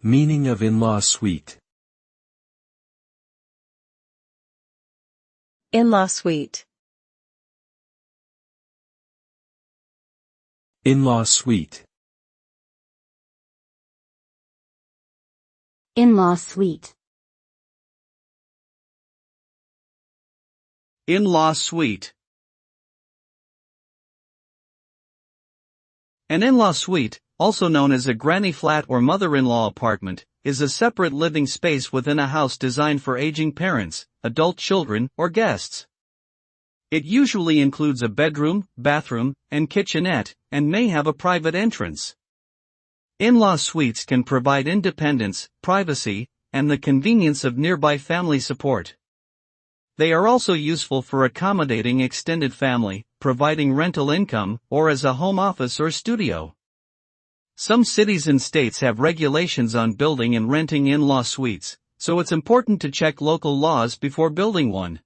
Meaning of in-law suite. In-law suite. In-law suite. In-law suite. In-law suite. An in-law suite, also known as a granny flat or mother-in-law apartment, is a separate living space within a house designed for aging parents, adult children, or guests. It usually includes a bedroom, bathroom, and kitchenette, and may have a private entrance. In-law suites can provide independence, privacy, and the convenience of nearby family support. They are also useful for accommodating extended family, providing rental income, or as a home office or studio. Some cities and states have regulations on building and renting in-law suites, so it's important to check local laws before building one.